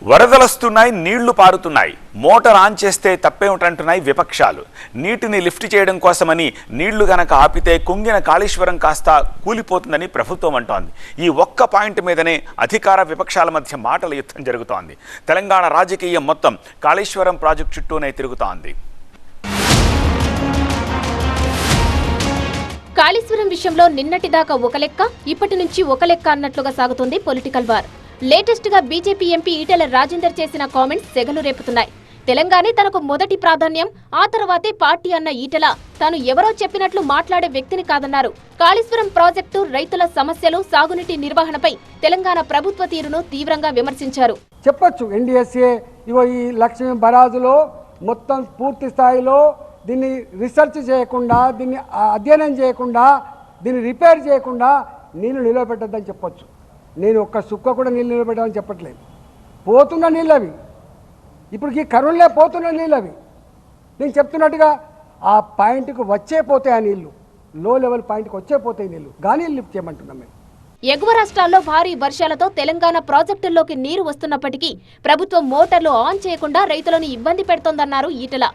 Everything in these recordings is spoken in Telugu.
వరదలొస్తున్నాయి, నీళ్లు పారుతున్నాయి. మోటార్ ఆన్ చేస్తే తప్పేమిటంటున్నాయి విపక్షాలు. నీటిని లిఫ్ట్ చేయడం కోసమని నీళ్లు గనక ఆపితే కుంగిన కాళేశ్వరం కాస్త కూలిపోతుందని ప్రభుత్వం అంటోంది. ఈ ఒక్క పాయింట్ మీదనే అధికార విపక్షాల మధ్య మాటల యుద్ధం జరుగుతోంది. తెలంగాణ రాజకీయం మొత్తం కాళేశ్వరం ప్రాజెక్టు చుట్టూనే తిరుగుతోంది. కాళేశ్వరం విషయంలో నిన్నటిదాకా ఒక లెక్క, ఇప్పటి నుంచి ఒక లెక్క అన్నట్లుగా సాగుతుంది పొలిటికల్ వార్. లేటెస్ట్ గా బీజేపీ ఎంపీ ఈటెల రాజేందర్ చేసిన కామెంట్స్ సెగలు రేపుతున్నాయి. తెలంగాణే తనకు మొదటి ప్రాధాన్యం, ఆ తర్వాతే పార్టీ అన్న ఈటెల తాను ఎవరో చెప్పినట్లు మాట్లాడే వ్యక్తిని కాదన్నారు. కాళేశ్వరం ప్రాజెక్టు, రైతుల సమస్యలు, సాగునీటి నిర్వహణపై తెలంగాణ ప్రభుత్వ తీరును తీవ్రంగా విమర్శించారు. చెప్పొచ్చు ఎన్డీఎస్ఏ ఇవో ఈ లక్ష్మీ బరాజులో మొత్తం పూర్తి స్థాయిలో దీన్ని రీసెర్చ్ చేయకుండా, దీన్ని అధ్యయనం చేయకుండా, దీన్ని రిపేర్ చేయకుండా నీళ్లు నిలబెట్టద్దని చెప్పొచ్చు. నేను ఒక్క సుక్క కూడా నీళ్ళు నిలబెట్టాలని చెప్పట్లేదు. పోతున్న నీళ్ళు అవి, ఇప్పటికి కరువులే పోతున్న నీళ్ళు అవి. నేను చెప్తున్నట్టుగా ఆ పాయింట్కి వచ్చే పోతాయి ఆ నీళ్లు, లో లెవెల్ పాయింట్కి వచ్చే పోతాయి నీళ్లు, కానీ లిఫ్ట్ చేయమంటున్నాం మేము. ఎగువ రాష్ట్రాల్లో భారీ వర్షాలతో తెలంగాణ ప్రాజెక్టుల్లోకి నీరు వస్తున్నప్పటికీ ప్రభుత్వం మోటార్లు ఆన్ చేయకుండా రైతులను ఇబ్బంది పెడుతోందన్నారు ఈటెల.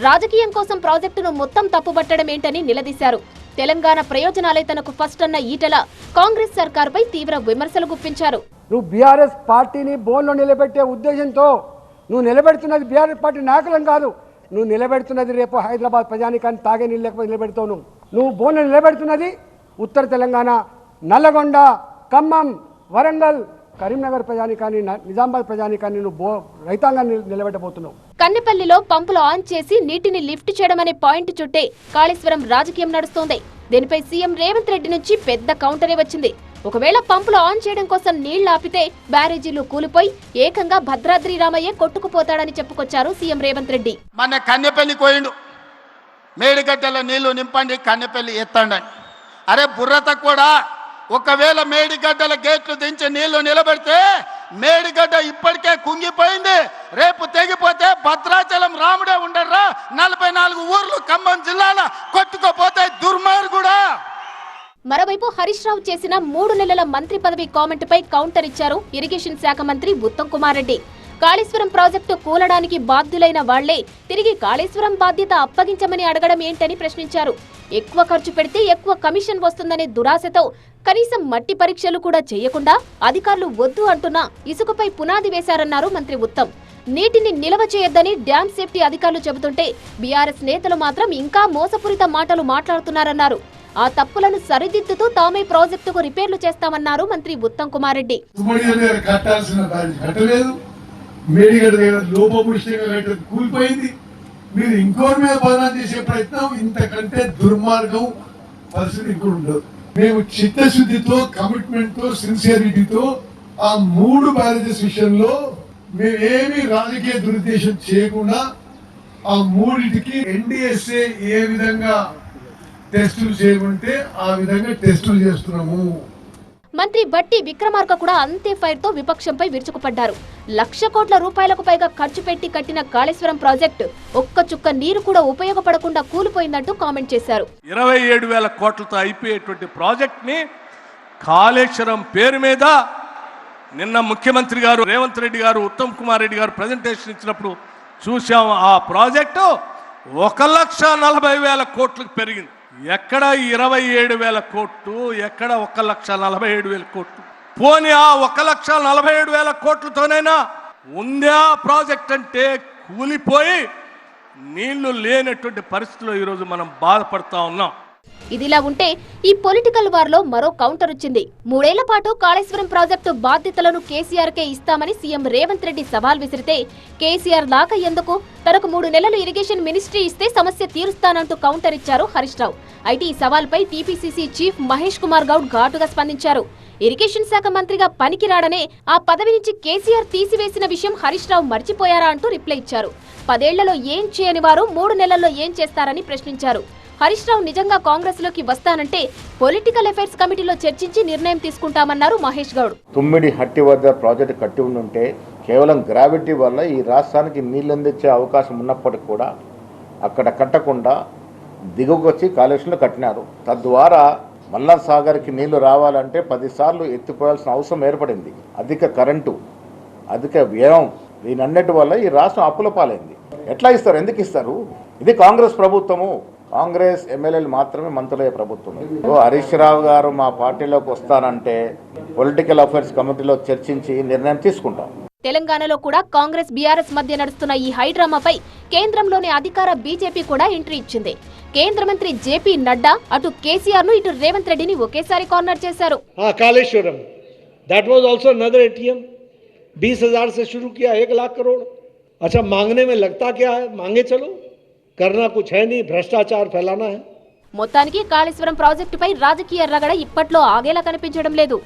రాజకీయం కోసం ప్రాజెక్టును మొత్తం తప్పుబట్టడం ఏంటని నిలదీశారు. తెలంగాణ ప్రయోజనాలే తనకు ఫస్ట్ అన్న ఈటెల కాంగ్రెస్ సర్కారుపై తీవ్ర విమర్శలు గుప్పించారు. నువ్వు బీఆర్ఎస్ పార్టీని బోన్లో నిలబెట్టే ఉద్దేశంతో నువ్వు నిలబెడుతున్నది బీఆర్ఎస్ పార్టీ నాయకులను కాదు, నువ్వు నిలబెడుతున్నది రేపు హైదరాబాద్ ప్రజానికాన్ని తాగే నీళ్ళు లేకపోతే నిలబెడతావు. నువ్వు బోన్లో నిలబెడుతున్నది ఉత్తర తెలంగాణ, నల్లగొండ, ఖమ్మం, వరంగల్, కరీంనగర్ ప్రజానికాన్ని, నిజామాబాద్ ప్రజానికాన్ని నువ్వు రైతాంగాన్ని నిలబెట్టబోతున్నావు. కన్నెపల్లిలో పంపులు ఆన్ చేసి నీటిని లిఫ్ట్ చేయడం అనే పాయింట్ చుట్టే కాళేశ్వరం రాజకీయం నడుస్తోంది. దీనిపై సీఎం రేవంత్ రెడ్డి నుంచి పెద్ద కౌంటరే వచ్చింది. ఒకవేళ పంపులు ఆన్ చేయడం కోసం నీళ్లు ఆపితే బ్యారేజీలు కూలిపోయి ఏకంగా భద్రాద్రి రామయ్య కొట్టుకుపోతాడని చెప్పుకొచ్చారు సీఎం రేవంత్ రెడ్డి. మన కన్నెపల్లి కోయిండు, మేడిగడ్డల నీళ్లు నింపండి, కన్నెపల్లి ఎత్తండి. అరే బుర్రత కూడా, ఒకవేళ మేడిగడ్డల గేట్లు దించి నీళ్లు నిలబెడితే మేడిగడ్డ ఇప్పటికే కుంగిపోయింది. రేపు తెగిపోతే భద్రాచలం రాముడే ఉండర్రా, 44 ఊర్లు ఖమ్మం జిల్లాల కొట్టుకుపోతే దుర్మార్గుడా. మరోవైపు హరీష్ రావు చేసిన 3 నెలల మంత్రి పదవి కామెంట్ పై కౌంటర్ ఇచ్చారు ఇరిగేషన్ శాఖ మంత్రి ఉత్తమ్ కుమార్ రెడ్డి. కాళేశ్వరం ప్రాజెక్టు కూలడానికి బాధ్యులైన వాళ్లే తిరిగి కాళేశ్వరం బాధ్యత అప్పగించమని అడగడం ఏంటని ప్రశ్నించారు. ఎక్కువ ఖర్చు పెడితే ఎక్కువ కమిషన్ వస్తుందనే దురాశతో కనీసం మట్టి పరీక్షలు కూడా చేయకుండా అధికారులు వద్దు అంటున్నా ఇసుకపై పునాది వేశారన్నారు మంత్రి ఉత్తమ్. నీటిని నిల్వ చేయొద్దని డ్యామ్ సేఫ్టీ అధికారులు చెబుతుంటే బీఆర్ఎస్ నేతలు మాత్రం ఇంకా మోసపూరిత మాటలు మాట్లాడుతున్నారన్నారు. ఆ తప్పులను సరిదిద్దుతూ తామే ప్రాజెక్టుకు రిపేర్లు చేస్తామన్నారు మంత్రి ఉత్తమ్ కుమార్ రెడ్డి. కూలిపోయింది, మీరు ఇంకోటి మీద బదనాలు చేసే ప్రయత్నం ఇంతకంటే దుర్మార్గం పరిస్థితి కూడా ఉండదు. మేము చిత్తశుద్ధితో, కమిట్మెంట్ తో, సిన్సియారిటీతో ఆ 3 బ్యారేజెస్ విషయంలో మేమేమి రాజకీయ దురుద్దేశం చేయకుండా ఆ 3టికి ఎన్డీఎస్ఏ ఏ విధంగా టెస్టులు చేయమంటే ఆ విధంగా టెస్టులు చేస్తున్నాము. మంత్రి బట్టి విక్రమార్క కూడా అంతే ఫైర్ తో విపక్షంపై విరుచుకుపడ్డారు. 1,00,000 కోట్ల రూపాయలకు పైగా ఖర్చు పెట్టి కట్టిన కాళేశ్వరం ప్రాజెక్టు ఒక్క చుక్క నీరు కూడా ఉపయోగపడకుండా కూలిపోయిందంటూ కామెంట్ చేశారు. 27,000 కోట్లతో అయిపోయేటువంటి ప్రాజెక్ట్ ని కాళేశ్వరం పేరు మీద నిన్న ముఖ్యమంత్రి గారు రేవంత్ రెడ్డి గారు, ఉత్తమ్ కుమార్ రెడ్డి గారు ప్రెజెంటేషన్ ఇచ్చినప్పుడు చూసాం. ఆ ప్రాజెక్టు 1,40,000 కోట్లకు పెరిగింది. ఎక్కడ 27,000 కోట్లు, ఎక్కడ 1,47,000 కోట్లు? పోనీ ఆ 1,47,000 కోట్లతోనైనా ఉందా ప్రాజెక్ట్ అంటే కూలిపోయి నీళ్లు లేనటువంటి పరిస్థితిలో ఈరోజు మనం బాధపడతా ఉన్నాం. ఇదిలా ఉంటే ఈ పొలిటికల్ వార్ లో మరో కౌంటర్ వచ్చింది. 3 ఏళ్ల పాటు కాళేశ్వరం ప్రాజెక్టు బాధ్యతలను కేసీఆర్ కే ఇస్తామని సీఎం రేవంత్ రెడ్డి సవాల్ విసిరితే కేసీఆర్ దాకా ఎందుకు, తనకు 3 నెలలు ఇరిగేషన్ మినిస్ట్రీ ఇస్తే సమస్య తీరుస్తానంటూ కౌంటర్ ఇచ్చారు హరీష్ రావు. అయితే ఈ సవాల్పై టీపీసీసీ చీఫ్ మహేష్ కుమార్ గౌడ్ ఘాటుగా స్పందించారు. ఇరిగేషన్ శాఖ మంత్రిగా పనికిరాడనే ఆ పదవి నుంచి కేసీఆర్ తీసివేసిన విషయం హరీష్ రావు మర్చిపోయారా అంటూ రిప్లై ఇచ్చారు. 10 ఏళ్లలో ఏం చేయని వారు 3 నెలల్లో ఏం చేస్తారని ప్రశ్నించారు. హరీష్ రావు నిజంగా కాంగ్రెస్ లోకి వస్తానంటే పొలిటికల్ అఫైర్స్ కమిటీలో చర్చించి నిర్ణయం తీసుకుంటామన్నారు మహేష్ గౌడ్. తుమ్మిడి హట్టి వద్ద ప్రాజెక్టు కట్టి ఉండుంటే కేవలం గ్రావిటీ వల్ల ఈ రాష్ట్రానికి నీళ్లు అందించే అవకాశం ఉన్నప్పటికీ కూడా అక్కడ కట్టకుండా దిగువకొచ్చి కాళేశ్వరంలో కట్టినారు. తద్వారా మల్లార్ సాగర్కి నీళ్లు రావాలంటే 10 సార్లు ఎత్తిపోయాల్సిన అవసరం ఏర్పడింది. అధిక కరెంటు అధిక వ్యయం దీనన్నిటి వల్ల ఈ రాష్ట్రం అప్పుల పాలైంది. ఎట్లా ఇస్తారు? ఎందుకు ఇస్తారు? ఇది కాంగ్రెస్ ప్రభుత్వము, కాంగ్రెస్ ఎమ్మెల్యేలు మాత్రమే మంత్రులయ్యే ప్రభుత్వం. హరీష్ రావు గారు మా పార్టీలోకి వస్తానంటే పొలిటికల్ అఫైర్స్ కమిటీలో చర్చించి నిర్ణయం తీసుకుంటాం. తెలంగాణలో కూడా కాంగ్రెస్ బీఆర్ఎస్ మధ్య నడుస్తున్న ఈ హైడ్రామాపై కేంద్రంలోని అధికార బీజేపీ కూడా ఎంట్రీ ఇచ్చింది. కేంద్ర మంత్రి జేపీ నడ్డా అటు కేసీఆర్ ను ఇటు రేవంత్ రెడ్డిని ఒకేసారి కార్నర్ చేశారు. Kaleshwaram that was also another ATM 20,000 से शुरू किया 1 लाख करोड़. अच्छा मांगने में लगता क्या है? मांगे चलो, करना कुछ है नहीं, भ्रष्टाचार फैलाना है. మొత్తానికి కాళేశ్వరం ప్రాజెక్టుపై రాజకీయ రగడ ఇప్పట్లో ఆగేలా కనిపించడం లేదు.